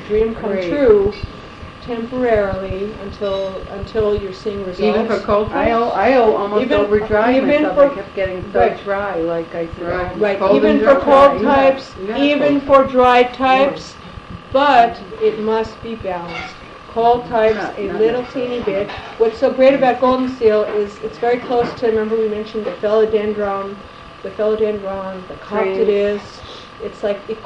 dream come true temporarily until you're seeing results. Even for cold types? I almost overdried myself. I kept getting so dry, like I said. Right, even for cold types, even for dry types, but it must be balanced. Cold types, a little teeny bit. What's so great about golden seal is it's very close to, remember we mentioned the philodendron, the coptidis. It's like it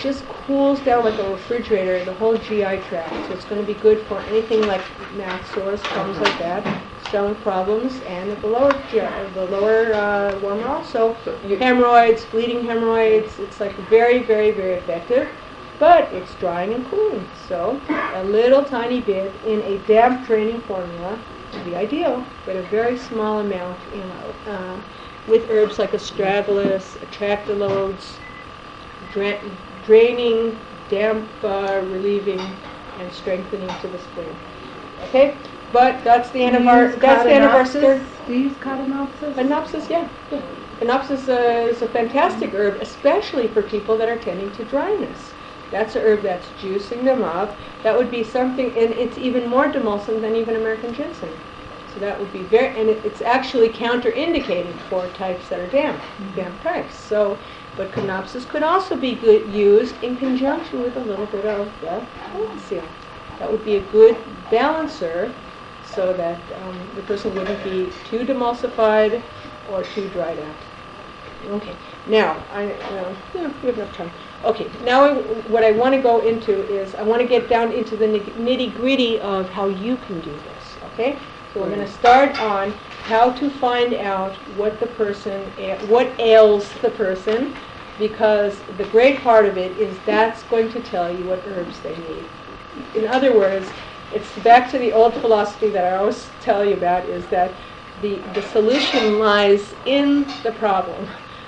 just cools down like a refrigerator, the whole GI tract. So it's going to be good for anything like mouth sores, problems like that, stomach problems, and the lower worm also. Hemorrhoids, bleeding hemorrhoids. It's like very, very, very effective. But it's drying and cooling. So a little tiny bit in a damp draining formula would be ideal, but a very small amount, with herbs like astragalus, atractalodes, draining, damp, relieving, and strengthening to the spleen. Okay, but that's the end of our. That's the end of our story. Do you use Catanopsis? Catanopsis, yeah. Catanopsis is a fantastic herb, especially for people that are tending to dryness. That's an herb that's juicing them up. That would be something, and it's even more demulcent than even American ginseng. So that would be and it's actually counter-indicated for types that are damp types. So, but Catanopsis could also be used in conjunction with a little bit of the golden seal. That would be a good balancer, so that the person wouldn't be too demulcified or too dried out. Okay. Now, we have enough time. Okay, now what I want to go into is I want to get down into the nitty-gritty of how you can do this, okay? So we're going to start on how to find out what ails the person, because the great part of it is that's going to tell you what herbs they need. In other words, it's back to the old philosophy that I always tell you about, is that the solution lies in the problem.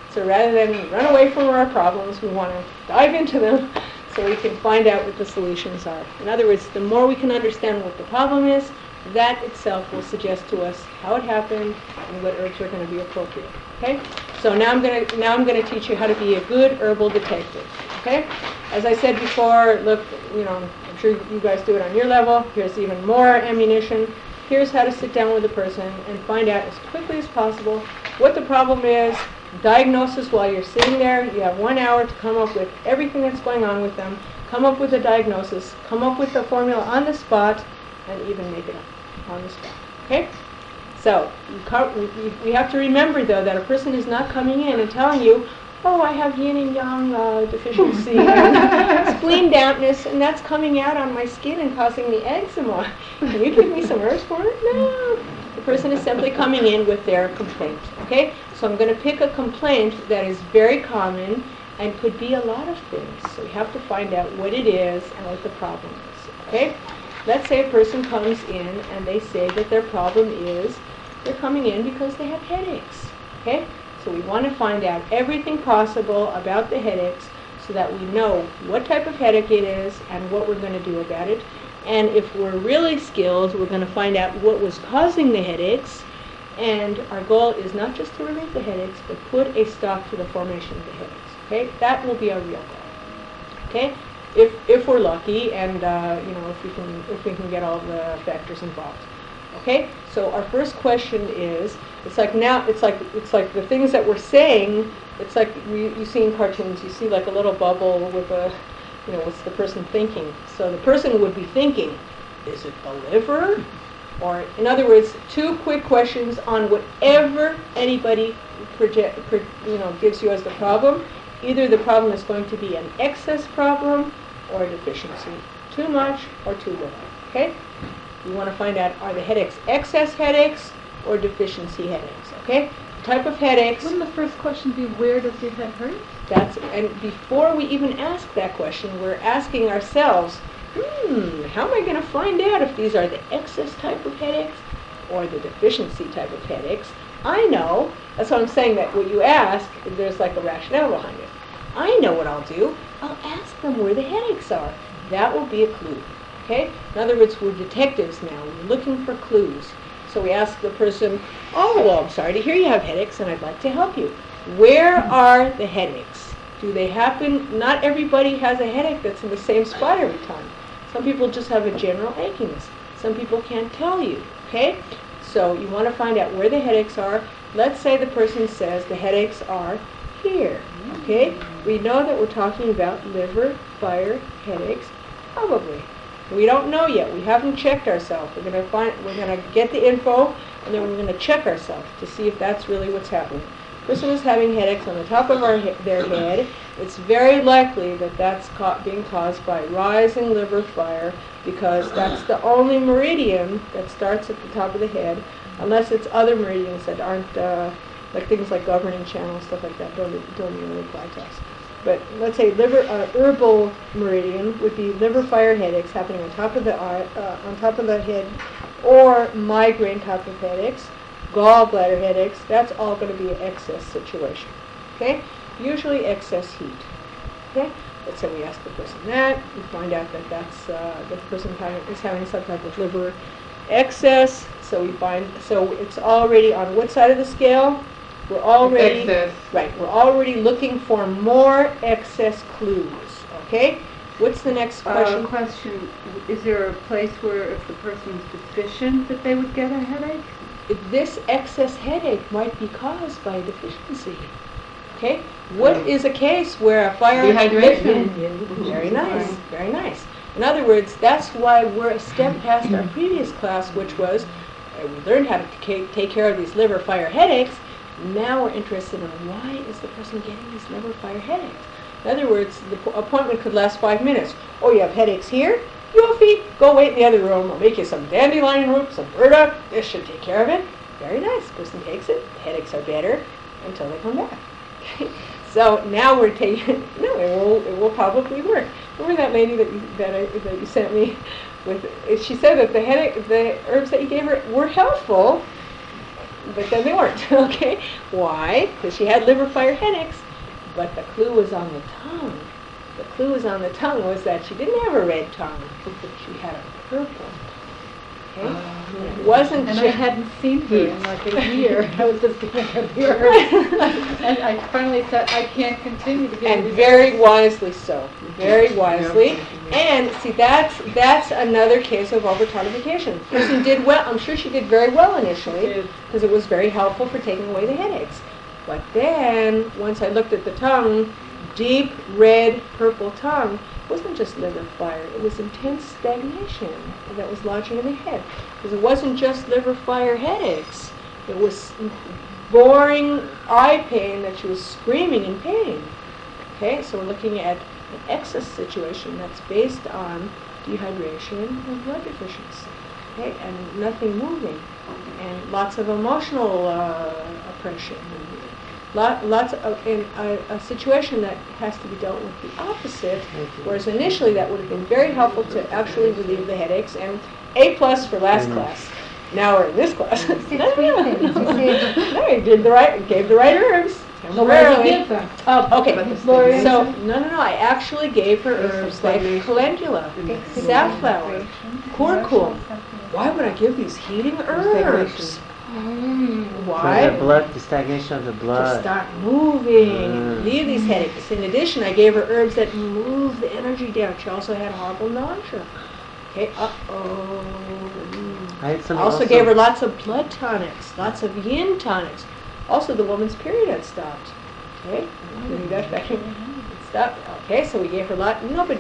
So rather than run away from our problems, we want to dive into them so we can find out what the solutions are. In other words, the more we can understand what the problem is, that itself will suggest to us how it happened and what herbs are going to be appropriate. Okay? So now I'm going to teach you how to be a good herbal detective. Okay? As I said before, look, I'm sure you guys do it on your level. Here's even more ammunition. Here's how to sit down with a person and find out as quickly as possible what the problem is. Diagnosis while you're sitting there. You have 1 hour to come up with everything that's going on with them, come up with a diagnosis, come up with the formula on the spot, and even make it up on the spot. Okay? So, we have to remember, though, that a person is not coming in and telling you, oh, I have yin and yang deficiency and spleen dampness, and that's coming out on my skin and causing me eczema. Can you give me some herbs for it? No. The person is simply coming in with their complaint. Okay? So I'm going to pick a complaint that is very common and could be a lot of things. So we have to find out what it is and what the problem is. Okay? Let's say a person comes in and they say that their problem is they're coming in because they have headaches. Okay? So we want to find out everything possible about the headaches so that we know what type of headache it is and what we're going to do about it. And if we're really skilled, we're going to find out what was causing the headaches. And our goal is not just to relieve the headaches, but put a stop to the formation of the headaches. Okay? That will be our real goal. Okay? If we're lucky, and if we can get all the factors involved. Okay? So our first question is, it's like the things that we're saying. It's like you see in cartoons. You see like a little bubble with what's the person thinking? So the person would be thinking, is it the liver? Or, in other words, 2 quick questions on whatever anybody gives you as the problem. Either the problem is going to be an excess problem or a deficiency. Too much or too little. Okay? You want to find out, are the headaches excess headaches or deficiency headaches? Okay? The type of headaches. Wouldn't the first question be, where does your head hurt? And before we even ask that question, we're asking ourselves, how am I going to find out if these are the excess type of headaches or the deficiency type of headaches? I know. That's what I'm saying, that what you ask, there's like a rationale behind it. I know what I'll do. I'll ask them where the headaches are. That will be a clue. Okay? In other words, we're detectives now. We're looking for clues. So we ask the person, oh, well, I'm sorry to hear you have headaches, and I'd like to help you. Where are the headaches? Do they happen? Not everybody has a headache that's in the same spot every time. Some people just have a general achiness. Some people can't tell you, okay? So you want to find out where the headaches are. Let's say the person says the headaches are here, okay? We know that we're talking about liver fire headaches, probably. We don't know yet. We haven't checked ourselves. We're going to get the info, and then we're going to check ourselves to see if that's really what's happening. Person is having headaches on the top of their head. It's very likely that that's being caused by rising liver fire, because that's the only meridian that starts at the top of the head, unless it's other meridians that aren't, like things like governing channels, stuff like that, don't really apply to us. But let's say herbal meridian would be liver fire headaches happening on top of the head, or migraine type of headaches, gallbladder headaches. That's all going to be an excess situation. Okay, usually excess heat. Okay, let's say we ask the person that, we find out that the person is having some type of liver excess. So so it's already on what side of the scale? We're already Excess. Right. We're already looking for more excess clues. Okay. What's the next question? Question: is there a place where, if the person's deficient, that they would get a headache? This excess headache might be caused by a deficiency. Okay. What is a case where a fire? Dehydration. Very nice. Very nice. In other words, that's why we're a step past our previous class, which was we learned how to take care of these liver fire headaches. Now we're interested in why is the person getting these liver fire headaches. In other words, the appointment could last 5 minutes. Oh, you have headaches here? Yofi, go wait in the other room. I'll make you some dandelion root, some burdock. This should take care of it. Very nice. Person takes it. The headaches are better until they come back. So now we're taking. No, it will probably work. Remember that lady that you sent me with? She said that the herbs that you gave her were helpful. But then they weren't, okay? Why? Because she had liver fire headaches, but the clue was on the tongue. The clue was on the tongue was that she didn't have a red tongue. She had a purple. Okay? It wasn't And I hadn't seen her in like a year. I was just giving her the herbs. And I finally said, I can't continue to give And these very wisely so. Very wisely. And see, that's another case of over-tonification. Person did well. I'm sure she did very well initially, because it was very helpful for taking away the headaches. But then, once I looked at the tongue, deep red purple tongue, wasn't just liver fire, it was intense stagnation that was lodging in the head. Because it wasn't just liver fire headaches, it was boring eye pain that she was screaming in pain. Okay, so we're looking at an excess situation that's based on dehydration and blood deficiency. Okay, and nothing moving, and lots of emotional oppression. Lots of in a situation that has to be dealt with the opposite, whereas initially that would have been very helpful to actually relieve the headaches, and A+ for last class. Now we're in this class. No, you did gave the right herbs. So where did you give them? Okay, so no, I actually gave her herbs like calendula, safflower, curcum. Why would I give these heating herbs? Why? The stagnation of the blood. To start moving, leave these headaches. In addition, I gave her herbs that move the energy down. She also had horrible nausea. Okay, I also gave her lots of blood tonics, lots of yin tonics. Also, the woman's period had stopped. Okay, it stopped. Okay, so we gave her a lot. No, but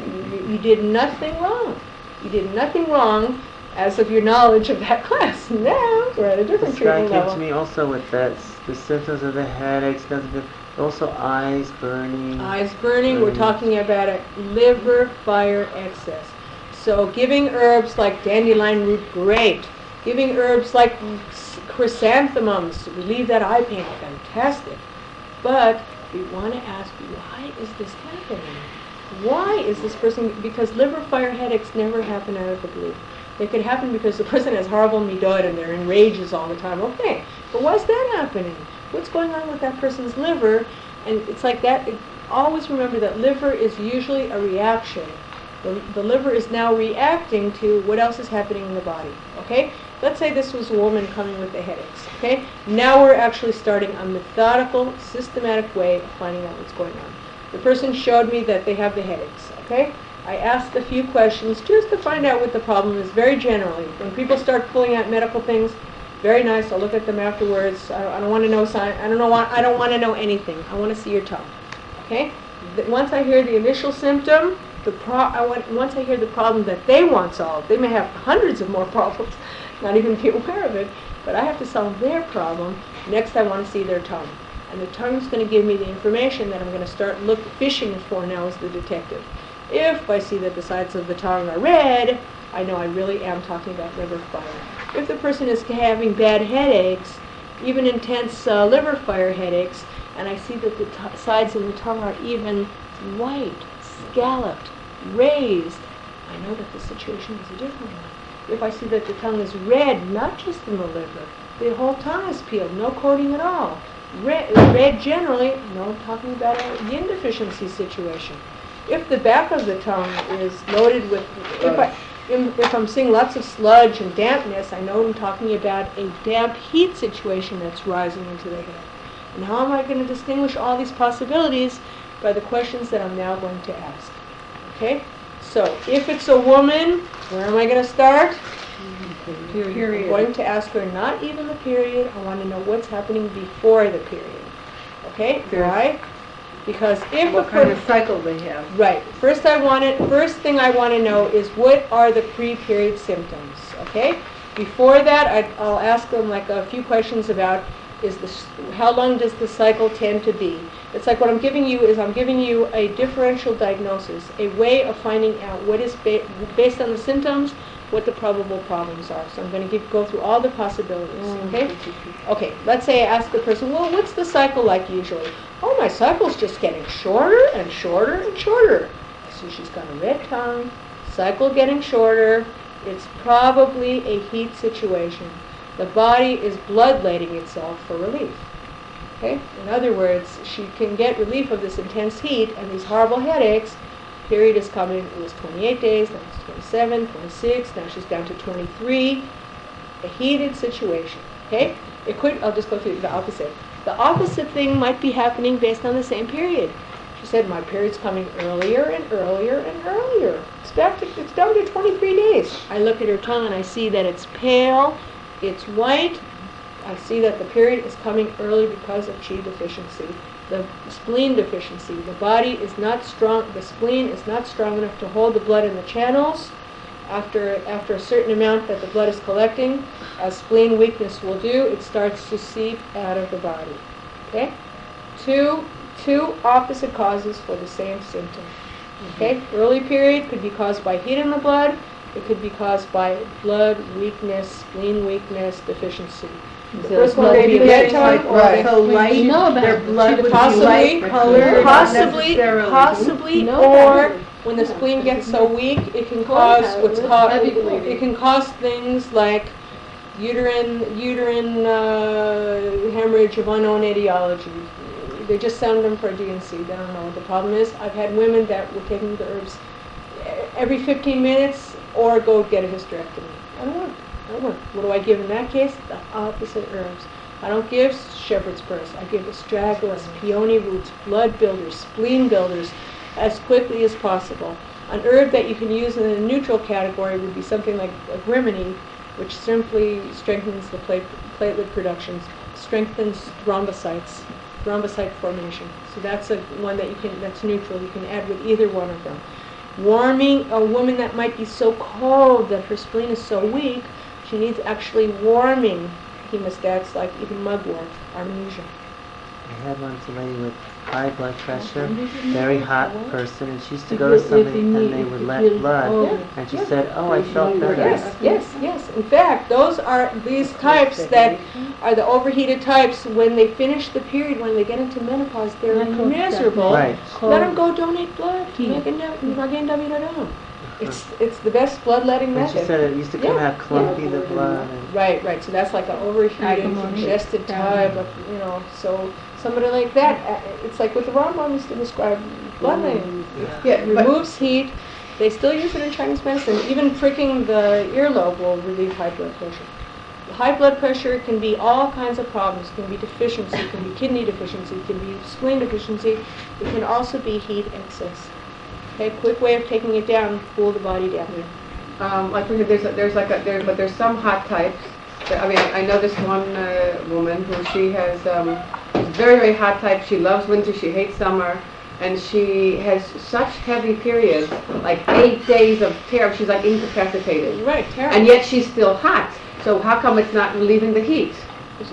you did nothing wrong. You did nothing wrong as of your knowledge of that class. Now we're at a different treatment level. This guy came to me also with that, the symptoms of the headaches, also eyes burning. Eyes burning, we're talking about a liver fire excess. So giving herbs like dandelion root, great. Giving herbs like chrysanthemums to relieve that eye pain, fantastic. But we want to ask, why is this happening? Why is this person, because liver fire headaches never happen out of the blue. They could happen because the person has horrible midot and they're in rages all the time. Okay, but why's that happening? What's going on with that person's liver? And it's like that. Always remember that liver is usually a reaction. The liver is now reacting to what else is happening in the body. Okay? Let's say this was a woman coming with the headaches. Okay? Now we're actually starting a methodical, systematic way of finding out what's going on. The person showed me that they have the headaches, okay? I asked a few questions just to find out what the problem is, very generally. When people start pulling out medical things, very nice, I'll look at them afterwards. I don't want to know I don't want to know anything. I want to see your tongue, okay? Once I hear the initial symptom, once I hear the problem that they want solved, they may have hundreds of more problems, not even be aware of it, but I have to solve their problem. Next, I want to see their tongue. And the tongue is going to give me the information that I'm going to start fishing for now as the detective. If I see that the sides of the tongue are red, I know I really am talking about liver fire. If the person is having bad headaches, even intense liver fire headaches, and I see that the sides of the tongue are even white, scalloped, raised, I know that the situation is a different one. If I see that the tongue is red, not just in the liver, the whole tongue is peeled, no coating at all. Red generally, no, I'm talking about a yin deficiency situation. If the back of the tongue is loaded with, if I'm seeing lots of sludge and dampness, I know I'm talking about a damp heat situation that's rising into the head. And how am I going to distinguish all these possibilities? By the questions that I'm now going to ask. Okay? So, if it's a woman, where am I going to start? Period. I'm going to ask her not even the period. I want to know what's happening before the period. Okay? Why? Because if What kind of cycle they have. Right. First thing I want to know is what are the pre-period symptoms. Okay? Before that, I'll ask them like a few questions about how long does the cycle tend to be. It's like what I'm giving you is I'm giving you a differential diagnosis, a way of finding out what is based on the symptoms, what the probable problems are. So I'm going to go through all the possibilities. Okay? Okay. Let's say I ask the person, well, what's the cycle like usually? Oh, my cycle's just getting shorter and shorter and shorter. So she's got a red tongue, cycle getting shorter. It's probably a heat situation. The body is bloodletting itself for relief. Okay? In other words, she can get relief of this intense heat and these horrible headaches. Period is coming. It was 28 days, now it's 27, 26, now she's down to 23. A heated situation. Okay? I'll just go through the opposite. The opposite thing might be happening based on the same period. She said, my period's coming earlier and earlier and earlier. It's down to 23 days. I look at her tongue and I see that it's pale, it's white. I see that the period is coming early because of chi deficiency. The spleen deficiency. The body is not strong, the spleen is not strong enough to hold the blood in the channels. After a certain amount that the blood is collecting, as spleen weakness will do, it starts to seep out of the body. Okay? Two opposite causes for the same symptom. Okay? Early period could be caused by heat in the blood. It could be caused by blood weakness, spleen weakness, deficiency. The first one may be red tongue, or light. Their blood would be light colored. Possibly, or when the spleen gets so weak, it can cause it can cause things like uterine hemorrhage of unknown etiology. They just send them for a DNC. They don't know what the problem is. I've had women that were taking the herbs every 15 minutes or go get a hysterectomy. I don't want. What do I give in that case? The opposite herbs. I don't give shepherd's purse. I give astragalus, peony roots, blood builders, spleen builders as quickly as possible. An herb that you can use in the neutral category would be something like agrimony, which simply strengthens the platelet production, strengthens thrombocyte formation. So that's one that's neutral. You can add with either one of them. Warming a woman that might be so cold that her spleen is so weak, she needs actually warming hemostats like even mugwort, artemisia. I had once a lady with high blood pressure, very hot person, and she used to go to somebody and they would let blood, and she said, oh, I felt better. Yes. In fact, those are these types that are the overheated types. When they finish the period, when they get into menopause, they're miserable. Right. Let them go donate blood to Magen David Adom. It's the best bloodletting method. She said it used to come out clumpy, the blood. And right. So that's like an overheated, congested type of, so somebody like that, it's like what the Rambam used to describe bloodletting. It removes heat. They still use it in Chinese medicine. Even pricking the earlobe will relieve high blood pressure. high blood pressure can be all kinds of problems. It can be deficiency, it can be kidney deficiency, it can be spleen deficiency. It can also be heat excess. Okay, quick way of taking it down, cool the body down. Like for example, there's some hot types. I mean, I know this one woman who she has very, very hot type. She loves winter, she hates summer, and she has such heavy periods, like 8 days of terror. She's like incapacitated. Right, terrible. And yet she's still hot. So how come it's not relieving the heat?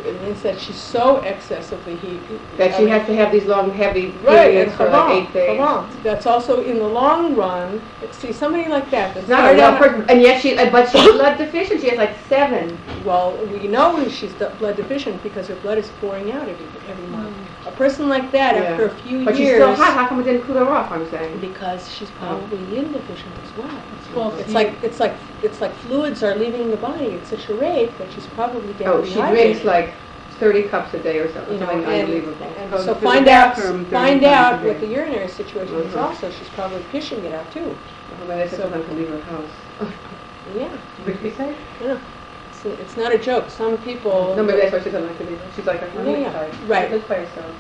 It means that she's so excessively heat. That she has to have these long, heavy Right, periods for like 8 days. That's also in the long run. See, somebody like that. That's Not a real person, and yet but she's blood deficient. She has like 7. Well, we know she's blood deficient because her blood is pouring out every month. A person like that, after a few But years, she's still hot. How come it didn't cool her off? I'm saying. because she's probably yin deficient as well. Well, It's like fluids are leaving the body at such a rate that she's probably getting Oh, she drinks like 30 cups a day or something. You know, Something unbelievable. and Goes so to the find bathroom 30 out times a what day. the urinary situation is. Also, she's probably pissing it out too. Well, they said someone could leave her house. Yeah, What did you say? yeah. It's not a joke. Some people. No, maybe that's why she doesn't like to leave her. She's like, I'm Yeah, tired. right. Live by yourself.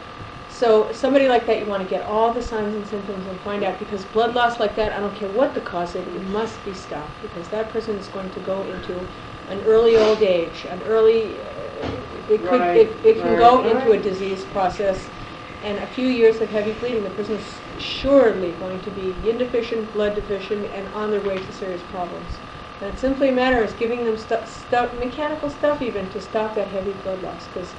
So somebody like that, you want to get all the signs and symptoms and find out, because blood loss like that, I don't care what the cause is, it must be stopped, because that person is going to go into an early old age, an early. It can go into a disease process, and a few years of heavy bleeding, the person is surely going to be yin deficient, blood deficient, and on their way to serious problems. And it's simply a matter of giving them mechanical stuff even, to stop that heavy blood loss, because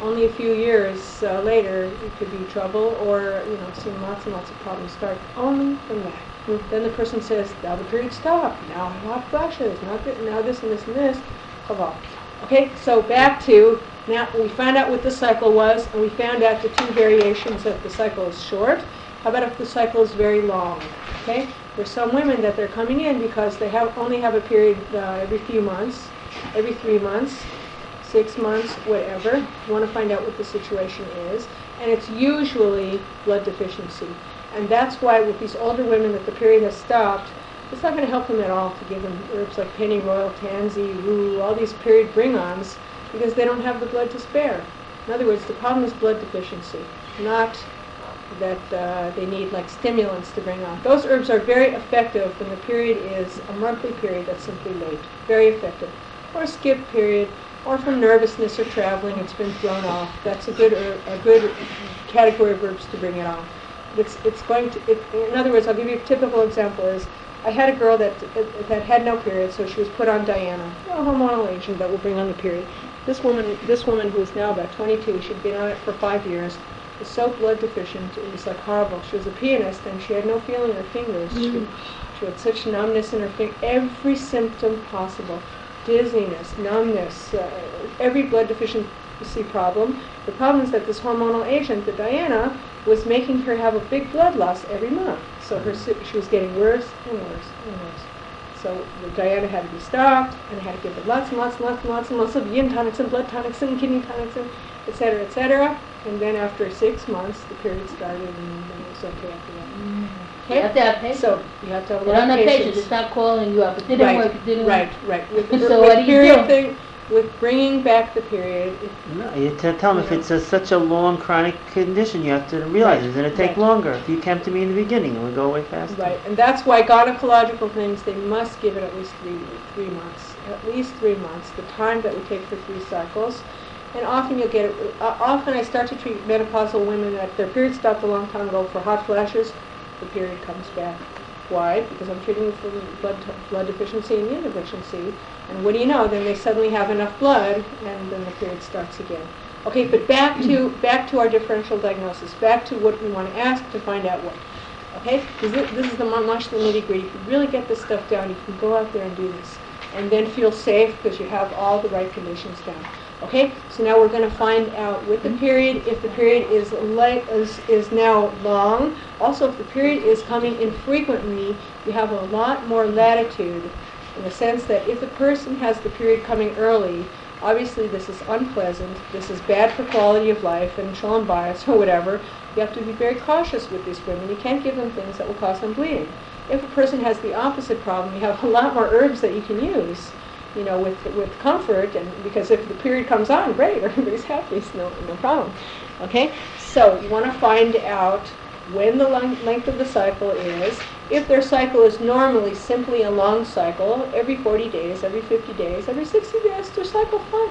only a few years later it could be trouble, or seeing lots and lots of problems start only from that. Then the person says, now the period stopped, now I have hot flashes, now this and this and this. Chaval. Okay, so back to, now we found out what the cycle was, and we found out the 2 variations that the cycle is short. How about if the cycle is very long? Okay, there's some women that they're coming in because they only have a period every few months, every 3 months, 6 months, whatever. You want to find out what the situation is, and it's usually blood deficiency. And that's why with these older women that the period has stopped, it's not going to help them at all to give them herbs like pennyroyal, tansy, rue, all these period bring-ons, because they don't have the blood to spare. In other words, the problem is blood deficiency, not that they need like stimulants to bring on. Those herbs are very effective when the period is a monthly period that's simply late. Very effective. Or a skip period, or from nervousness or traveling, it's been thrown off. That's a good category of herbs to bring it on. In other words, I'll give you a typical example is, I had a girl that had no period, so she was put on Diana, a hormonal agent that will bring on the period. This woman who is now about 22, she'd been on it for 5 years, was so blood deficient, it was like horrible. She was a pianist and she had no feeling in her fingers. She had such numbness in her finger, every symptom possible. Dizziness, numbness, every blood deficiency problem. The problem is that this hormonal agent, the Diana, was making her have a big blood loss every month. So she was getting worse and worse and worse. So the Diana had to be stopped, and I had to give her lots and lots of yin tonics and blood tonics and kidney tonics and et cetera, et cetera. And then after 6 months, the period started, and then it was okay after that. Okay? You have to have patience. So you have to have a They lot don't of have patience. patience. It's not calling you up. It didn't work. It didn't work. Right. With So what do you period do? thing, with bringing back the period, No, you tell them if it's such a long chronic condition, you have to realize it's going to take Right. longer. If you came to me in the beginning, it would go away faster. right, and that's why gynecological things, they must give it at least three months. At least 3 months, the time that would take for 3 cycles. And often you'll get it, often I start to treat menopausal women that their period stopped a long time ago for hot flashes, the period comes back. Why? Because I'm treating for blood deficiency and yin deficiency. And what do you know? Then they suddenly have enough blood, and then the period starts again. Okay, but back to our differential diagnosis. Back to what we want to ask to find out what. Okay, this is the nitty-gritty. If you really get this stuff down, you can go out there and do this, and then feel safe because you have all the right conditions down. Okay, so now we're going to find out with the period, if the period is now long. Also, if the period is coming infrequently, you have a lot more latitude in the sense that if the person has the period coming early, obviously this is unpleasant, this is bad for quality of life and shalom bias or whatever. You have to be very cautious with these women. You can't give them things that will cause them bleeding. If a person has the opposite problem, you have a lot more herbs that you can use. with comfort, and because if the period comes on, great, everybody's happy, it's no problem. Okay, so you want to find out when the length of the cycle is. If their cycle is normally simply a long cycle, every 40 days, every 50 days, every 60 days, their cycle fine.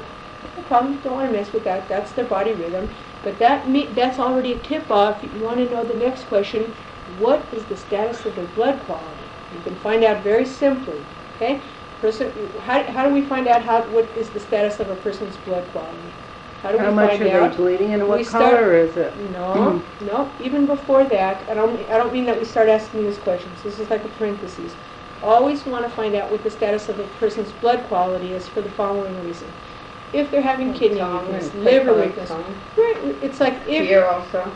No problem, don't want to mess with that. That's their body rhythm. But that's already a tip-off. You want to know the next question, what is the status of their blood quality? You can find out very simply, okay? How do we find out what is the status of a person's blood quality? How do we How much find are out? they bleeding and what We color is it? No, even before that, I don't mean that we start asking these questions. This is like a parenthesis. Always want to find out what the status of a person's blood quality is for the following reason. If they're having kidney weakness, liver weakness, right, it's like if... Here also.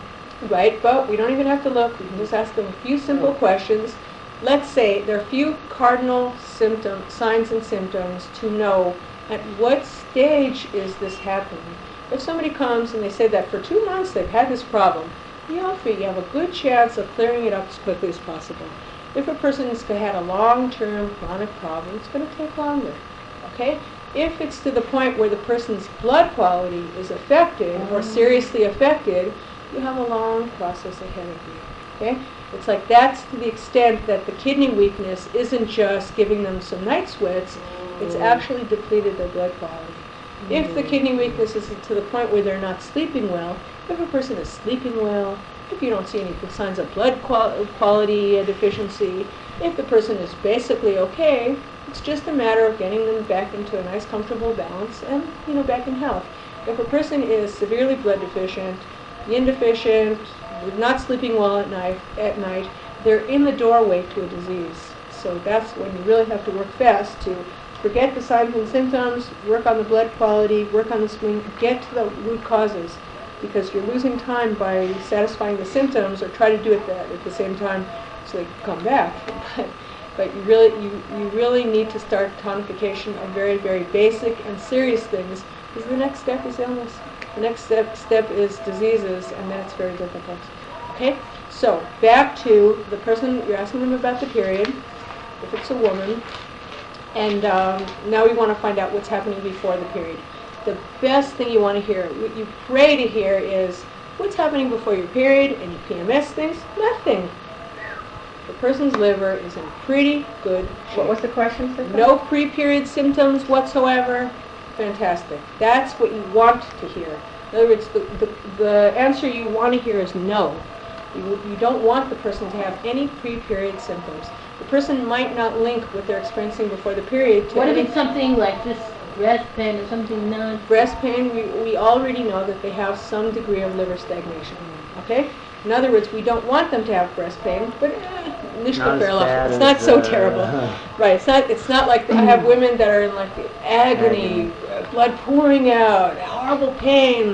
Right, but we don't even have to look. We can just ask them a few simple questions. Let's say there are a few cardinal signs and symptoms to know at what stage is this happening. If somebody comes and they say that for 2 months they've had this problem, you have a good chance of clearing it up as quickly as possible. If a person's had a long-term chronic problem, it's going to take longer. Okay? If it's to the point where the person's blood quality is affected or seriously affected, you have a long process ahead of you. Okay? It's like that's to the extent that the kidney weakness isn't just giving them some night sweats, it's actually depleted their blood quality. If the kidney weakness is to the point where they're not sleeping well, if a person is sleeping well, if you don't see any signs of blood quality deficiency, if the person is basically okay, it's just a matter of getting them back into a nice comfortable balance and back in health. If a person is severely blood deficient, yin deficient, not sleeping well at night, they're in the doorway to a disease. So that's when you really have to work fast to forget the signs and symptoms, work on the blood quality, work on the spleen, get to the root causes, because you're losing time by satisfying the symptoms or try to do it at the same time so they can come back. But you really need to start tonification of very, very basic and serious things, because the next step is illness. The next step is diseases, and then it's very difficult. Okay? So, back to the person, you're asking them about the period, if it's a woman, and now we want to find out what's happening before the period. The best thing you want to hear, what you pray to hear is, what's happening before your period? Any PMS things? Nothing. The person's liver is in pretty good shape. What was the question? No pre-period symptoms whatsoever. Fantastic. That's what you want to hear. In other words, the answer you want to hear is no. You don't want the person to have any pre-period symptoms. The person might not link what they're experiencing before the period to What if it's something like this breast pain or something non? breast pain. We already know that they have some degree of liver stagnation. Okay? In other words, we don't want them to have breast pain, but it's not so terrible. Right, it's not like I have women that are in like agony, blood pouring out, horrible pain,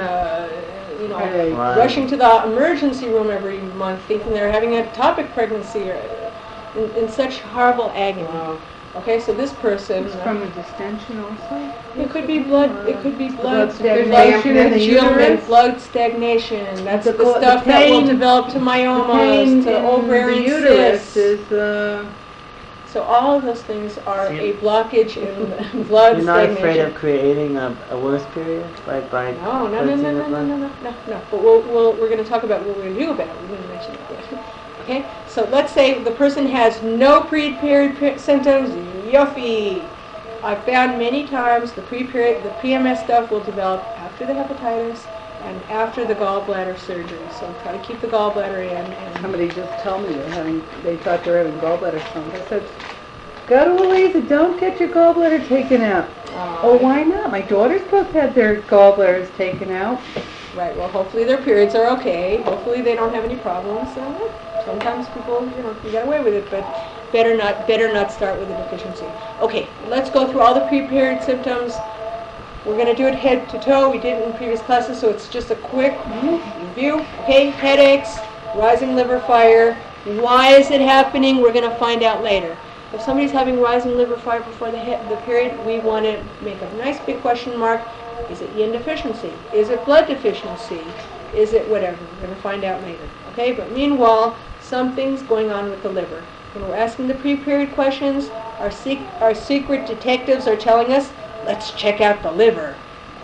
rushing to the emergency room every month thinking they're having an ectopic pregnancy or in such horrible agony. Wow. Okay, so this person... It's from a distension also? It could be blood. It could be blood stagnation in the uterus? blood stagnation. That's the The stuff that will pain- develop to myomas, to ovarian the uterus cysts. is So all of those things are a blockage in blood You're not stagnation. afraid of creating a worse period by No. cleansing the blood? But we're going to talk about what we're going to do about it. We're going to mention it yet. Okay, so let's say the person has no pre-period symptoms. Yuffie! I've found many times the pre-period, the PMS stuff will develop after the hepatitis and after the gallbladder surgery. So try to keep the gallbladder in. And somebody just told me they thought they were having gallbladder stones. I said, go to Louisa, don't get your gallbladder taken out. Oh, why not? My daughters both had their gallbladders taken out. Right, well, hopefully their periods are okay. Hopefully they don't have any problems. Sometimes people, can get away with it, but better not start with a deficiency. Okay, let's go through all the pre-period symptoms. We're going to do it head to toe. We did it in previous classes, so it's just a quick review. Okay, headaches, rising liver fire. Why is it happening? We're going to find out later. If somebody's having rising liver fire before the period, we want to make a nice big question mark. Is it yin deficiency? Is it blood deficiency? Is it whatever? We're going to find out later. Okay, but meanwhile, something's going on with the liver. When we're asking the pre-period questions, our secret detectives are telling us, let's check out the liver.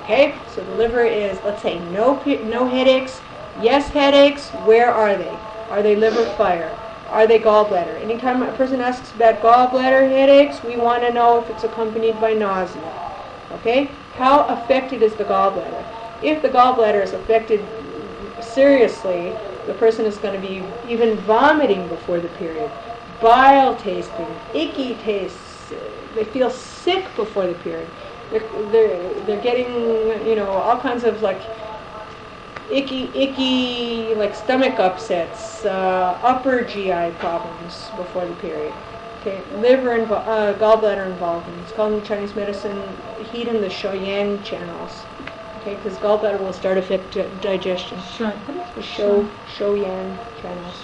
Okay? So the liver is, let's say, no headaches, yes headaches, where are they? Are they liver fire? Are they gallbladder? Anytime a person asks about gallbladder headaches, we want to know if it's accompanied by nausea. Okay? How affected is the gallbladder? If the gallbladder is affected seriously, the person is going to be even vomiting before the period, bile tasting, icky tastes. They feel sick before the period. They're getting, all kinds of like icky, like stomach upsets, upper GI problems before the period. Okay, liver and gallbladder involvement. It's called in Chinese medicine heat in the Shoyan channels. Okay, because gallbladder will start affect digestion. The Shoyan channels.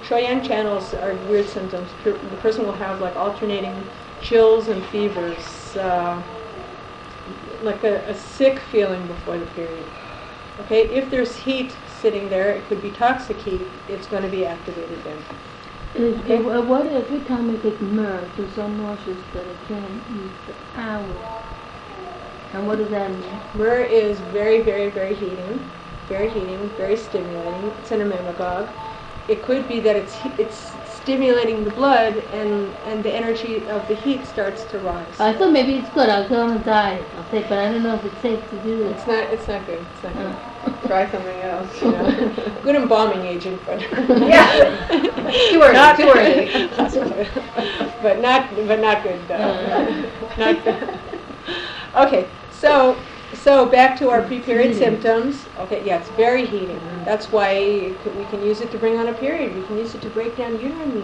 Shoyan channels are weird symptoms. The person will have like alternating chills and fevers, like a sick feeling before the period. Okay, if there's heat sitting there, it could be toxic heat. It's going to be activated then. What every time I get myrrh, I'm so nauseous that I can't eat for hours. And what does that mean? Myrrh is very, very, very heating, very stimulating. It's an emmenagogue. It could be that it's stimulating the blood and the energy of the heat starts to rise. I thought maybe it's good. I'll go on a diet. I'll say, but I don't know if it's safe to do this. It's not good. It's not good. Try something else. Good embalming agent, but yeah, too early. but not good. Not good. Okay, so back to our pre-period symptoms. Okay, yeah, it's very heating. That's why we can use it to bring on a period. We can use it to break down uterine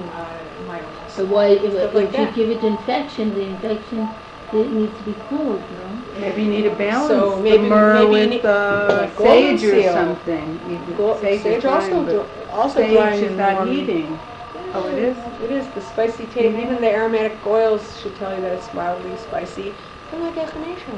myomas. But why, if like you that. give it infection, the infection it needs to be cooled, no? Maybe you need a balance. So the maybe myrrh you need with like sage golden or seal. something. Sage is fine, also sage drying is and not warming. heating. Oh, it is? It is. The spicy taste, even the aromatic oils should tell you that it's mildly spicy. Kind of like echinacea.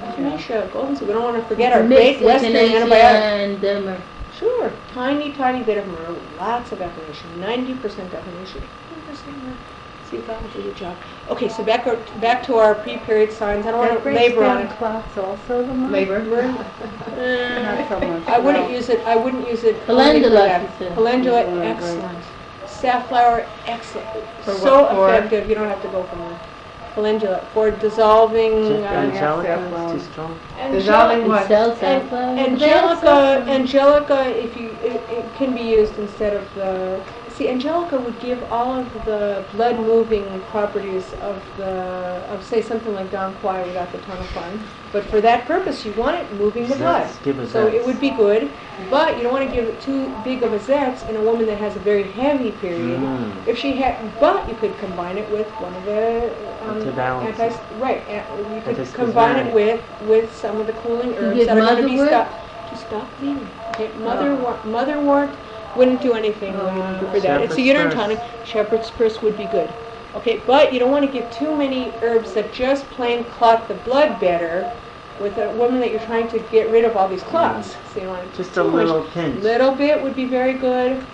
Echinacea, golden seal. We don't want to forget our great Western antibiotic. And myrrh. Sure. Tiny bit of myrrh. Lots of echinacea. 90% echinacea. 10% myrrh. See if that will do the job. Okay, so back to our pre-period signs. I don't want to labor on it. Clots also, the myrrh? Labor. Not so much. I wouldn't use it only for Calendula, that. you said. Calendula, Right. excellent. Safflower, excellent. For So what for? effective. You don't have to go for more. Calendula for dissolving. Angelica safflower. is too strong. Dissolving what? Angelica, it can be used instead of the. See, Angelica would give all of the blood-moving properties of say something like Dong Quai without the tonifying. But for that purpose, you want it moving the blood. Give a So zest. it would be good, but you don't want to give it too big of a zest in a woman that has a very heavy period. If she had, but you could combine it with one of the To balance it. You could Antispasmodic. combine it with some of the cooling herbs give that are going to be motherwort? to stop bleeding. Okay, motherwort wouldn't do anything for that. It's a uterine Shepherd's tonic. Shepherd's purse would be good. Okay, but you don't want to give too many herbs that just plain clot the blood better with a woman that you're trying to get rid of all these clots. So you want Just a little pinch. Little bit would be very good.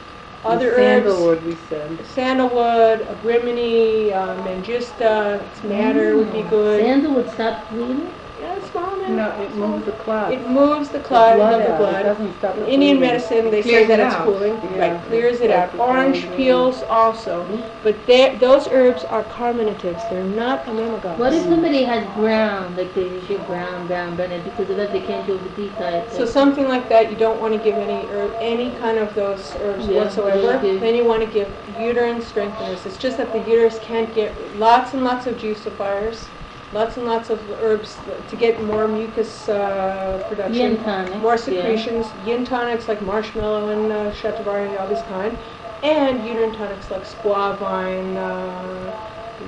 Other herbs. Sandalwood, we said. Sandalwood, agrimony, manjusta, madder would be good. Sandalwood stop bleeding? Yeah, it's small now. No, it moves the clot. It moves the clot of the It blood. doesn't stop the In Indian bleeding. medicine, they say Clears that it it's out. cooling. Yeah. Right, clears it out. Like Orange the peels also. But those herbs are carminatives. They're not emmenagogues. What if somebody has brown, like they usually brown, and because of that they can't do the diet? So something like that, you don't want to give any kind of those herbs Yeah, whatsoever. what do you give? Then you want to give uterine strengtheners. It's just that the uterus can't get lots and lots of juicifiers, lots and lots of herbs to get more mucus production, Yin tonic, more yeah. secretions, yin tonics like marshmallow and shatavari and all this kind, and uterine tonics like squavine,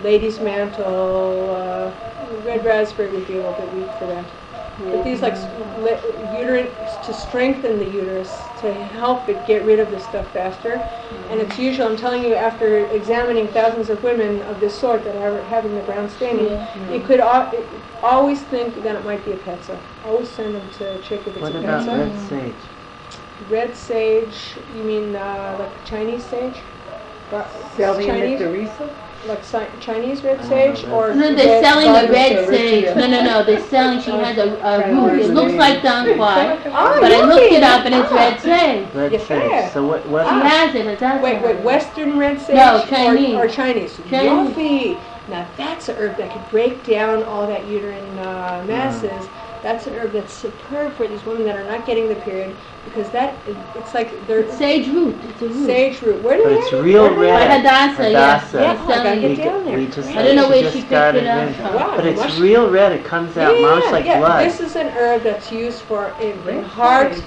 lady's mantle, red raspberry would be a little bit weak for that. But these like uterine to strengthen the uterus to help it get rid of this stuff faster, and it's usual. I'm telling you, after examining thousands of women of this sort that are having the brown staining, you could always think that it might be a petza. Always send them to check if it's What a about petza. red sage? Red sage? You mean like Chinese sage? Selling Chinese, the Teresa? like Chinese red sage or No, they're selling the red Botzer, sage. yeah. No, they're selling, she has a root. It looks like Donquai, Oh, but I looked it up yummy. and it's red sage. Red Yeah. sage. So what? She has it, that's Wait, Western red sage? No, Chinese. Or Chinese. Chinese. Yuffie. Now that's an herb that could break down all that uterine masses. That's an herb that's superb for these women that are not getting the period because it's like they're Sage root, it's a root. sage root. Where do But they it's have it? real Where do they red. have it? Hadassah, yes. Hadassah. Yeah, I gotta Selling. get down there. We just, I don't know where just she got picked it in. up from. Wow, But it's much- real red. It comes out, mounts like blood. This is an herb that's used for in Red heart. sage.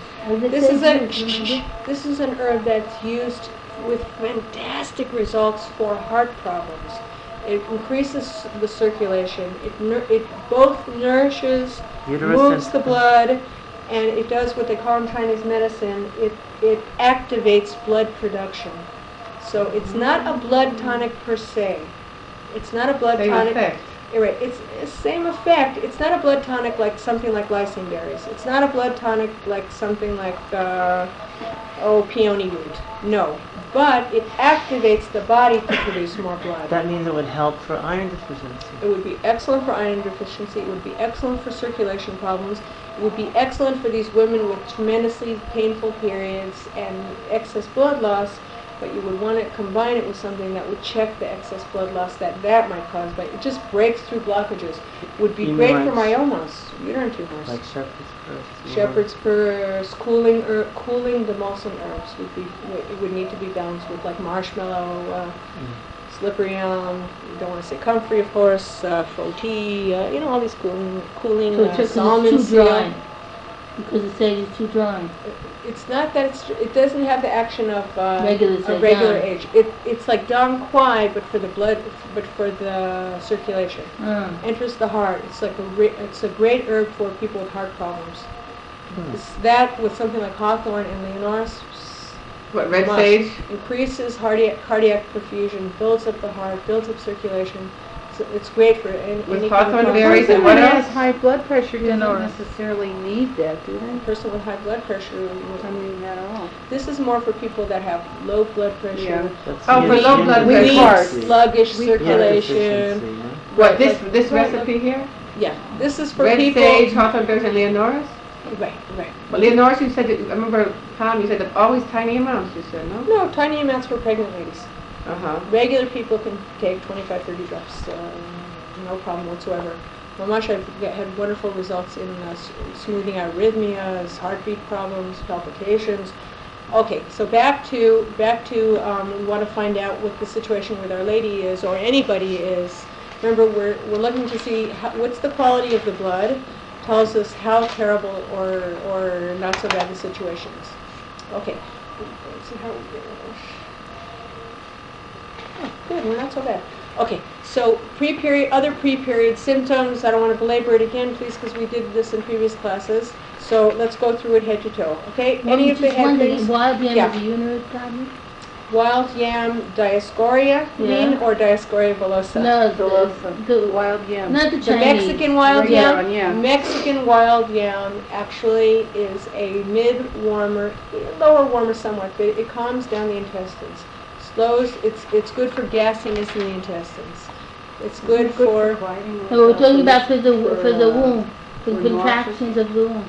This is an herb that's used with fantastic results for heart problems. It increases the circulation. It both nourishes, Uterus moves and the blood, and it does what they call in Chinese medicine. It activates blood production. So it's not a blood tonic per se. It's not a blood Same tonic. effect. Right, it's the same effect. It's not a blood tonic like something like lysine berries. It's not a blood tonic like something like peony root. No, but it activates the body to produce more blood. that means it would help for iron deficiency. It would be excellent for iron deficiency. It would be excellent for circulation problems. It would be excellent for these women with tremendously painful periods and excess blood loss. But you would want to combine it with something that would check the excess blood loss that might cause. But it just breaks through blockages. Would be You great mean for myomos, uterine tumors. Like shepherd's purse. Shepherd's purse, cooling demulcent herbs it would need to be balanced with like marshmallow, slippery elm. You don't want to say comfrey, of course. Frotee, all these cooling So it's just 'cause almond it's too seal. dry. Because the sage is too dry. It's not that it doesn't have the action of Regular a sage, regular yeah. age. It's like Dong Quai, but for the blood, but for the circulation. Enters the heart. It's like it's a great herb for people with heart problems. It's that with something like hawthorn and leonoris. What, red must. sage? Increases cardiac perfusion, builds up the heart, builds up circulation. It's great for any With kind of hawthorn problem. berries Person and who what has else? high blood pressure doesn't Or- necessarily need that, do they? A person with high blood pressure. I mean, at all. This is more for people that have low blood pressure. Yeah. That's Oh, for uterine low blood deficiency. Weak, pressure. sluggish Weak Iron circulation. deficiency, no? What, this Right, recipe here? Yeah, this is for Red people. sage, hawthorn berries, and leonoris? Right. But leonoris, you said, I remember, Pam, you said that always tiny amounts, you said, no? No, tiny amounts for pregnant ladies. Uh-huh. Regular people can take 25, 30 drops, no problem whatsoever. Mamash, I've had wonderful results in smoothing out arrhythmias, heartbeat problems, palpitations. Okay, so back to we want to find out what the situation with Our Lady is, or anybody is. Remember, we're looking to see what's the quality of the blood. Tells us how terrible or not so bad the situation is. Okay, let's see how we get it. Oh, good, we're not so bad. Okay, so other pre-period symptoms. I don't want to belabor it again, please, because we did this in previous classes. So let's go through it head to toe. Okay, any of the head things? Wild yam Yeah. is a uterine problem? Wild yam Diaspora, you Yeah. mean, or Diaspora villosa? No, The wild yam. not the The Chinese. Mexican wild Regular yam. one, yeah. Mexican wild yam actually is a mid-warmer, lower warmer somewhat, but it calms down the intestines. Slows. It's good for gassiness in the intestines. It's good for. quieting No, we're talking about for the womb, for for contractions of the womb.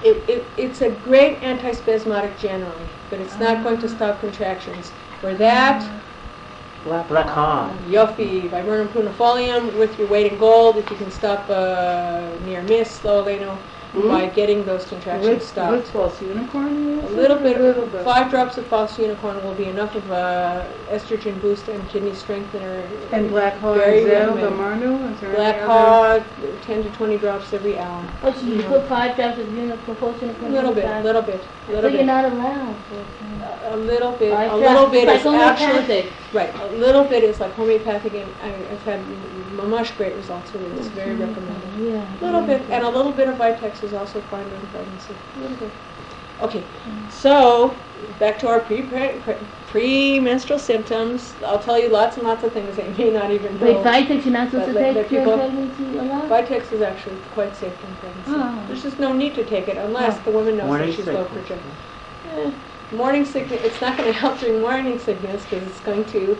It's a great antispasmodic generally, but it's not going to stop contractions. For that, Black Hawk. Yuffie, viburnum prunifolium with your weight in gold, if you can stop near miss, slowly, by getting those contractions stopped. What's false unicorn? A little bit, 5 drops of false unicorn will be enough of a estrogen boost and kidney strengthener. And black hog, Very is that the recommended. Marno? Is there Black any other? hog, 10 to 20 drops every hour. Oh, so you put 5 drops of proportion A little bit. So you're not allowed. A little bit. Five A little drops. bit It's is like actually homeopathic. right. A little bit is like homeopathic, and I've had much great results with it. It's very recommended. Yeah. A little bit, and a little bit of Vitex is also fine during pregnancy. A little bit. Okay, so back to our premenstrual symptoms. I'll tell you lots and lots of things that you may not even know. Wait, Vitex you're not supposed to But take let during people- pregnancy a lot? Vitex is actually quite safe in pregnancy. Oh. There's just no need to take it unless the woman knows Morning that she's low sickness. progesterone. morning sickness, it's not going to help during morning sickness because it's going to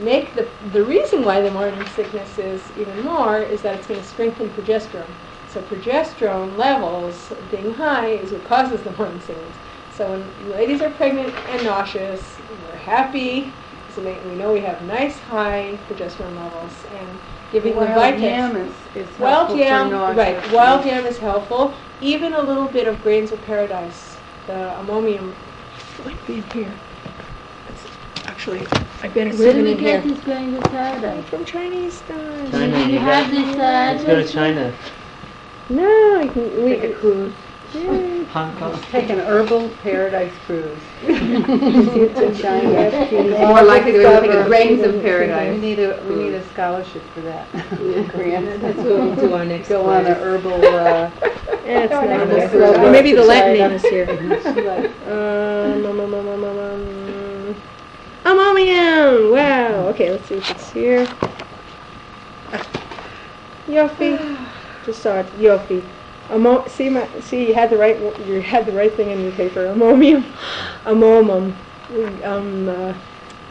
make the reason why the morning sickness is even more is that it's going to strengthen progesterone. So progesterone levels being high is what causes the morning sickness. So when ladies are pregnant and nauseous, we're happy. So we know we have nice high progesterone levels and giving the Wild Vitex. yam is Wild helpful yam, for nausea. right? Wild yam is helpful. Even a little bit of grains of paradise, the ammonium. Might be in here. Actually, I better Where sit do in we here. get these grains of paradise? From Chinese stuff. China, You have this, let's go to China. No, I can, Take a cruise. yeah. Hong Kong. Take an herbal paradise cruise. To China. More likely to be taking grains of We paradise. need a scholarship for that. Grant. That's what we'll do our next Go on an class. herbal, Yeah, it's Oh, not never on this. mind. Or maybe the Latin Society. name is here. Ammonium! Wow. Okay, let's see if it's here. Yofi. Just saw it. Yofi. See, you had the right thing in your paper. Ammonium. Ammonium. Trying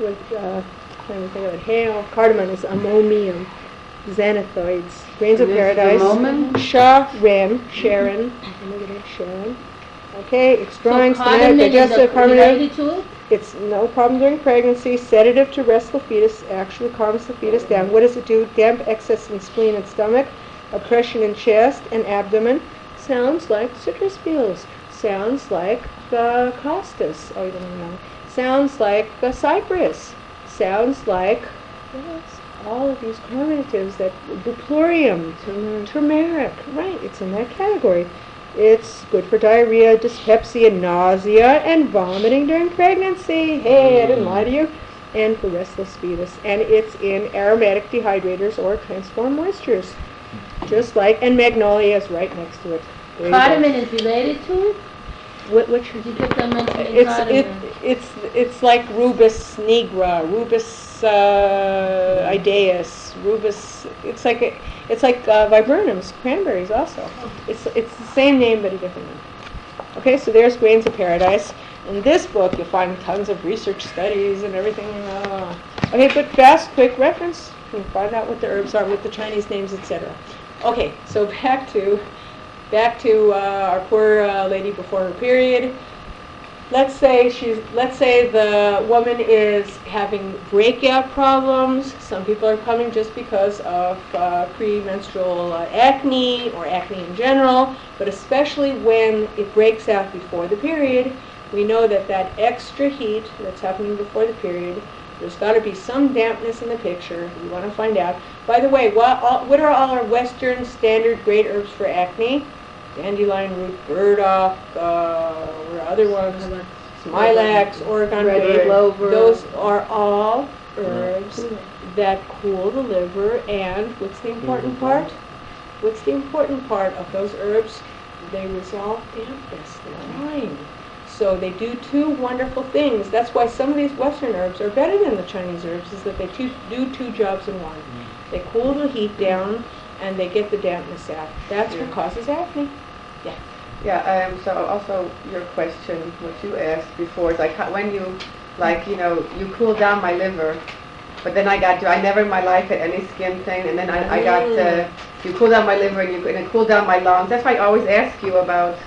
to think of it. Hail. Cardamom is ammonium. Xanathoids. Grains of And this is paradise. ammonium? Sharon. Sharon. Okay, it's drawing, So somatic, cardamom is digestive, harmony. related to it? It's no problem during pregnancy. Sedative to rest the fetus. Actually calms the fetus down. What does it do? Damp excess in spleen and stomach. Oppression in chest and abdomen. Sounds like citrus pills. Sounds like costus. Oh, you don't even know. Sounds like cypress. Sounds like all of these carminatives that buplorium, turmeric. Right, it's in that category. It's good for diarrhea, dyspepsia, nausea, and vomiting during pregnancy. Hey, I didn't lie to you. And for restless fetus. And it's in aromatic dehydrators or transform moistures. Just like, and magnolia is right next to it. There you go. Cardamom is related to it? Which? Because you kept on mentioning cardamom. It's like Rubus nigra, Rubus idaeus, Rubus. It's like viburnums, cranberries also. It's the same name but a different name. Okay, so there's grains of paradise. In this book, you'll find tons of research studies and everything. Okay, but fast, quick reference. You can find out what the herbs are with the Chinese names, etc. Okay, so back to our poor lady before her period. Let's say the woman is having breakout problems. Some people are coming just because of premenstrual acne or acne in general, but especially when it breaks out before the period, we know that extra heat that's happening before the period, there's got to be some dampness in the picture. We want to find out. By the way, what are all our Western standard great herbs for acne? Dandelion root, burdock, what are other ones? Smilax, Oregon Red bird. clover. Those are all herbs that cool the liver. And what's the important part? What's the important part of those herbs? They resolve dampness. They're drying. So they do two wonderful things. That's why some of these Western herbs are better than the Chinese herbs, is that they do two jobs in one. They cool the heat down, and they get the dampness out. That's what causes acne. Yeah, so also your question, what you asked before, is like when you cool down my liver, but then I never in my life had any skin thing, and then I got, you cool down my liver and it cooled down my lungs. That's why I always ask you about,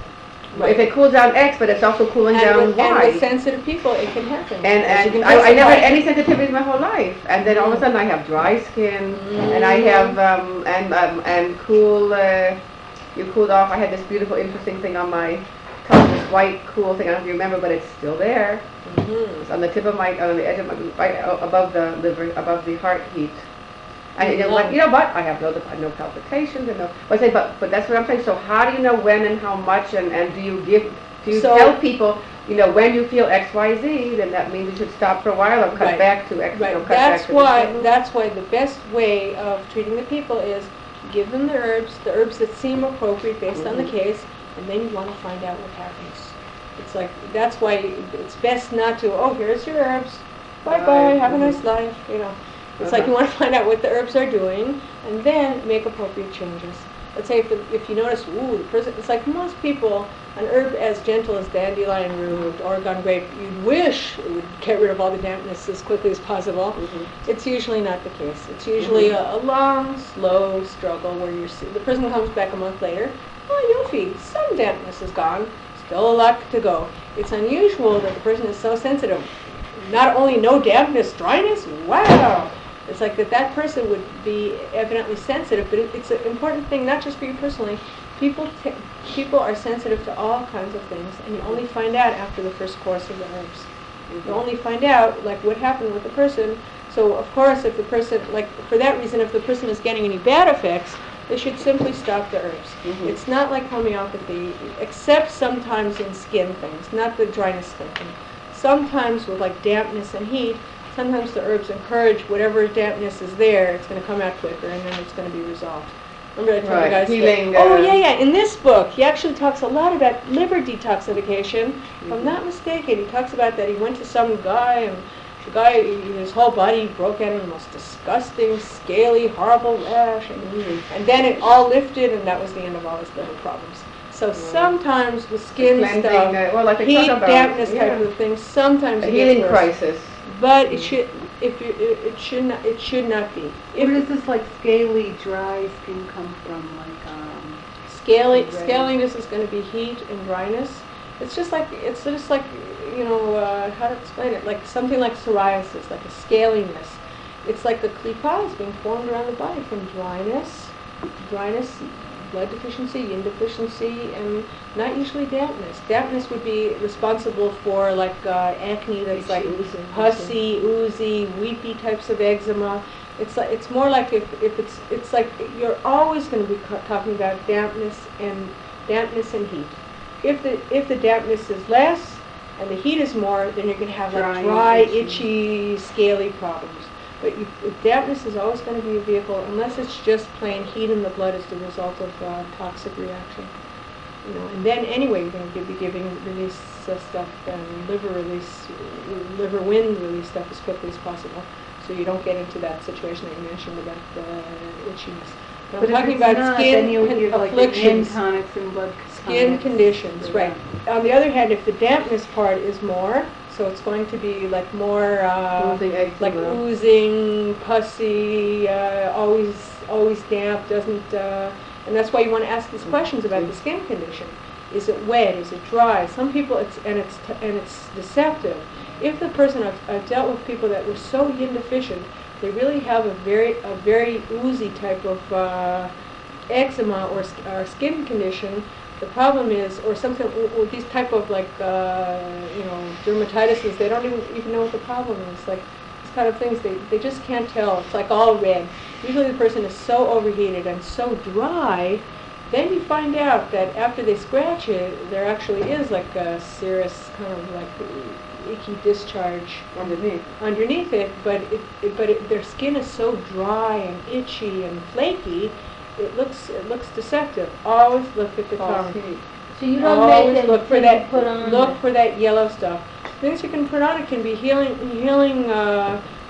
if it cools down X, but it's also cooling down Y. And with sensitive people, it can happen. And I never had any sensitivities my whole life, and then all of a sudden I have dry skin, and I have and cool. You cooled off. I had this beautiful, interesting thing on my tongue, this white, cool thing. I don't know if you remember, but it's still there. It's on the tip of on the edge of my, right above the liver, above the heart heat. And but I have no palpitations and no. But I say, but that's what I'm saying. So how do you know when and how much, and do you tell people, when you feel X, Y, Z, then that means you should stop for a while or cut back to X. Right. Cut back to That's why the best way of treating the people is give them the herbs that seem appropriate based on the case, and then you want to find out what happens. It's like, that's why it's best not to, here's your herbs, bye-bye, have a nice life, It's like you want to find out what the herbs are doing, and then make appropriate changes. let's say if you notice, the person, it's like most people, an herb as gentle as dandelion root, Oregon grape, you'd wish it would get rid of all the dampness as quickly as possible. It's usually not the case. It's usually a long, slow struggle where the person comes back a month later, Yofi, some dampness is gone, still a lot to go. It's unusual that the person is so sensitive. Not only no dampness, dryness, wow! It's like that person would be evidently sensitive, but it's an important thing, not just for you personally. People are sensitive to all kinds of things, and you only find out after the first course of the herbs. You only find out, like, what happened with the person. So, of course, if the person, like, for that reason, if the person is getting any bad effects, they should simply stop the herbs. It's not like homeopathy, except sometimes in skin things, not the dryness thing. Sometimes with, like, dampness and heat, sometimes the herbs encourage whatever dampness is there, it's going to come out quicker, and then it's going to be resolved. Remember I told you guys healing. In this book, he actually talks a lot about liver detoxification. If I'm not mistaken, he talks about that he went to some guy, and the guy, his whole body broke out in the most disgusting, scaly, horrible rash, and then it all lifted, and that was the end of all his liver problems. So sometimes with skin stuff, like heat, dampness type of things, sometimes a it healing gets worse. crisis. But it should not be. Where does this like scaly, dry skin come from? Like Scaliness is going to be heat and dryness. It's just like how to explain it? Like something like psoriasis, like a scaliness. It's like the klipa is being formed around the body from dryness, blood deficiency, yin deficiency, and not usually dampness. Dampness would be responsible for like acne that's like pussy, oozy, weepy types of eczema. It's more like if it's like you're always going to be talking about dampness and heat. If the dampness is less and the heat is more, then you're going to have like dry, itchy, scaly problems. But dampness is always going to be a vehicle, unless it's just plain heat in the blood as the result of toxic reaction. And then anyway, you're going to be giving release stuff and liver wind release stuff as quickly as possible, so you don't get into that situation that you mentioned about the itchiness. But I'm talking about skin afflictions, tonics and blood skin conditions, right? On the other hand, if the dampness part is more, so it's going to be like more like oozing, pussy, always damp, doesn't, and that's why you want to ask these questions about the skin condition. Is it wet? Is it dry? Some people, it's deceptive. If the person, I've dealt with people that were so yin deficient, they really have a very oozy type of eczema or skin condition. The problem is, or something with these type of like dermatitises, they don't even know what the problem is. Like these kind of things, they just can't tell. It's like all red. Usually the person is so overheated and so dry. Then you find out that after they scratch it, there actually is like a serous kind of like icky discharge underneath it. But their skin is so dry and itchy and flaky. It looks deceptive. Always look at the tongue. So you don't always make look for that. Put on Look for that yellow stuff. Things you can put on it can be healing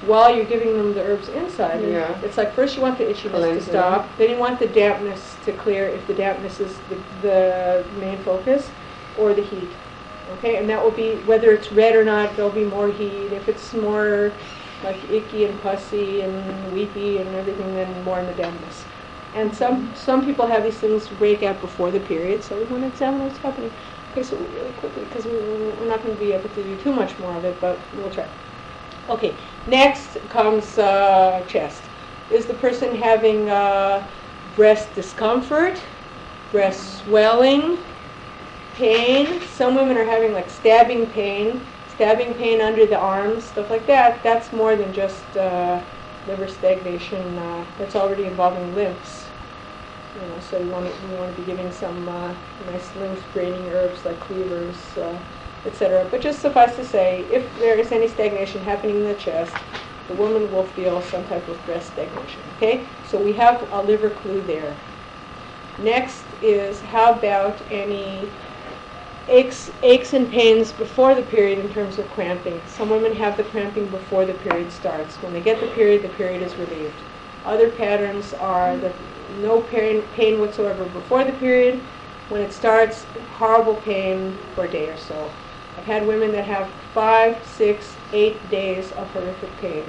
while you're giving them the herbs inside. Yeah. It's like first you want the itchiness to stop, then you want the dampness to clear if the dampness is the main focus, or the heat. Okay, and that will be whether it's red or not. There'll be more heat. If it's more like icky and pussy and weepy and everything, then more in the dampness. And some people have these things break out before the period, so we want to examine what's happening. Okay, so really quickly, because we're not going to be able to do too much more of it, but we'll try. Okay, next comes chest. Is the person having breast discomfort, breast swelling, pain? Some women are having like stabbing pain under the arms, stuff like that. That's more than just liver stagnation. That's already involving lymphs. So you want to be giving some nice lymph draining herbs like cleavers, etc. But just suffice to say, if there is any stagnation happening in the chest, the woman will feel some type of breast stagnation. Okay, so we have a liver clue there. Next is, how about any aches and pains before the period in terms of cramping? Some women have the cramping before the period starts. When they get the period is relieved. Other patterns are that no pain whatsoever before the period. When it starts, horrible pain for a day or so. I've had women that have 5, 6, 8 days of horrific pain.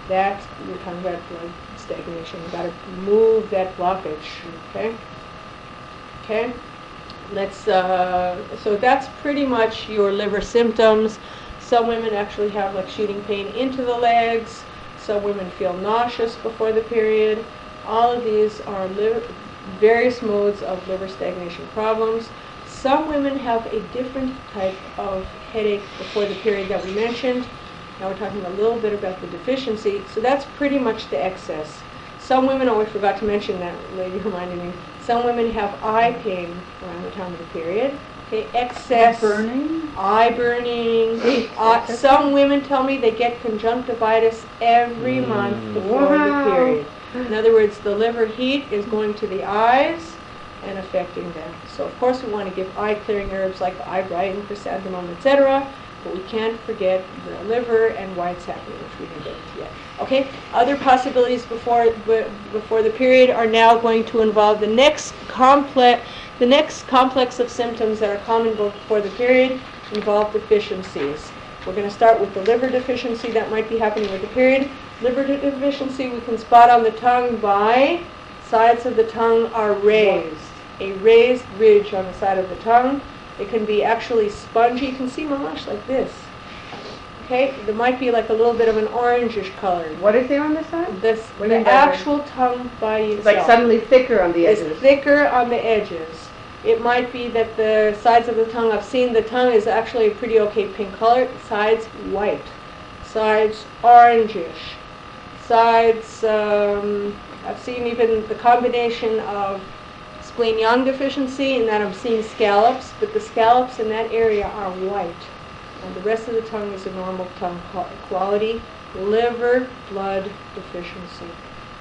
That's, you're talking about blood stagnation. You've got to move that blockage, okay? Okay? So that's pretty much your liver symptoms. Some women actually have like shooting pain into the legs. Some women feel nauseous before the period. All of these are various modes of liver stagnation problems. Some women have a different type of headache before the period that we mentioned. Now we're talking a little bit about the deficiency. So that's pretty much the excess. Some women, oh, I forgot to mention that, lady reminded me. Some women have eye pain around the time of the period. Okay, excess Burning? eye burning. Some women tell me they get conjunctivitis every month before the period. In other words, the liver heat is going to the eyes and affecting them. So of course we want to give eye clearing herbs like eye bright, chrysanthemum, etc. But we can't forget the liver and why it's happening, which we didn't get into yet. Okay, other possibilities before the period are now going to involve the next complex of symptoms that are common before the period involve deficiencies. We're going to start with the liver deficiency that might be happening with the period. Liver deficiency we can spot on the tongue by sides of the tongue are raised. A raised ridge on the side of the tongue. It can be actually spongy. You can see mamash like this. Okay, there might be like a little bit of an orangish color. What is there on the side? The actual tongue by itself. It's like suddenly thicker on the edges. It's thicker on the edges. It might be that the sides of the tongue, I've seen the tongue is actually a pretty okay pink color. Sides white. Sides orangish. Sides, I've seen even the combination of spleen-yang deficiency in that I'm seeing scallops, but the scallops in that area are white. And the rest of the tongue is a normal tongue quality. Liver blood deficiency.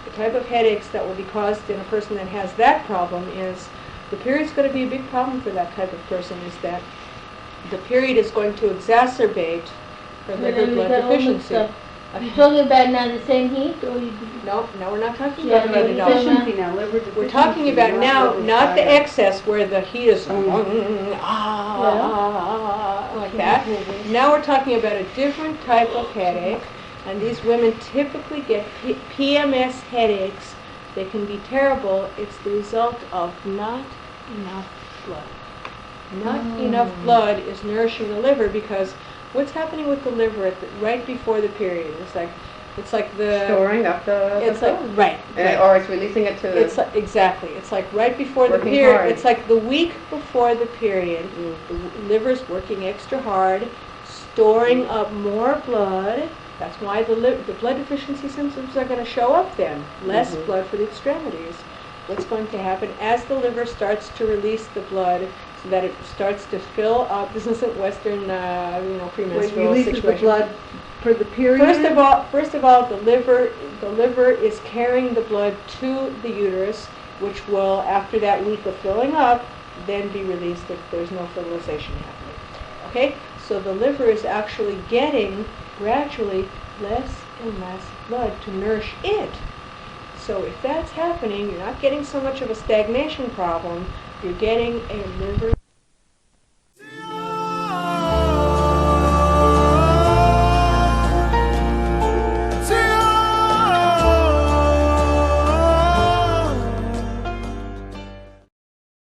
The type of headaches that will be caused in a person that has that problem is, the period's going to be a big problem for that type of person, is that the period is going to exacerbate her liver blood deficiency. You're talking about now the same heat, or you? No, we're not talking Yeah, about it at all. Deficiency now, liver deficiency. We're talking about now, liver not the fire. excess where the heat is like that. Now we're talking about a different type of headache, and these women typically get PMS headaches. They can be terrible. It's the result of not enough blood. Not enough blood is nourishing the liver, because what's happening with the liver right before the period? It's like the Storing up the it's like food. right. Or it's releasing it to It's like, exactly. It's like right before the Working period. hard. It's like the week before the period. The liver's working extra hard, storing up more blood. That's why the blood deficiency symptoms are going to show up then. Less blood for the extremities. What's going to happen as the liver starts to release the blood, so that it starts to fill up? This isn't Western, premenstrual Releases situation. the blood for the period? First of all, the liver is carrying the blood to the uterus, which will, after that week of filling up, then be released if there's no fertilization happening. Okay, so the liver is actually getting gradually less and less blood to nourish it. So if that's happening, you're not getting so much of a stagnation problem. You're getting a liver